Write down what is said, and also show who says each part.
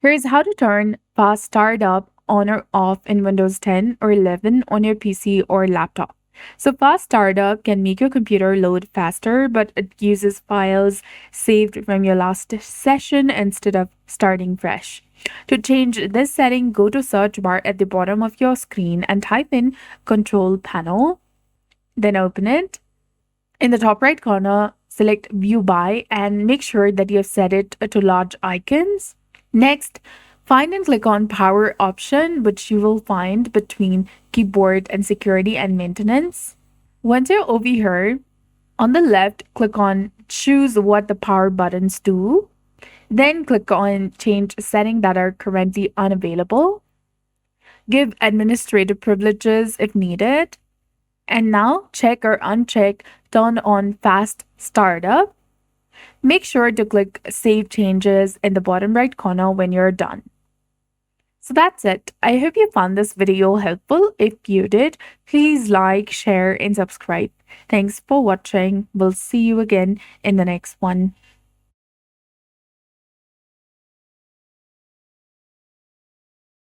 Speaker 1: Here's how to turn fast startup on or off in Windows 10 or 11 on your PC or laptop. So, fast startup can make your computer load faster, but it uses files saved from your last session instead of starting fresh. To change this setting, go to search bar at the bottom of your screen and type in Control Panel, then open it. In the top right corner, select View By and make sure that you have set it to large icons. Next, find and click on Power option, which you will find between Keyboard and Security and Maintenance. Once you're over here, on the left, click on Choose what the power buttons do. Then click on Change settings that are currently unavailable. Give administrative privileges if needed. And now check or uncheck Turn on Fast Startup. Make sure to click Save Changes in the bottom right corner when you're done. So that's it. I hope you found this video helpful. If you did, please like, share, and subscribe. Thanks for watching. We'll see you again in the next one.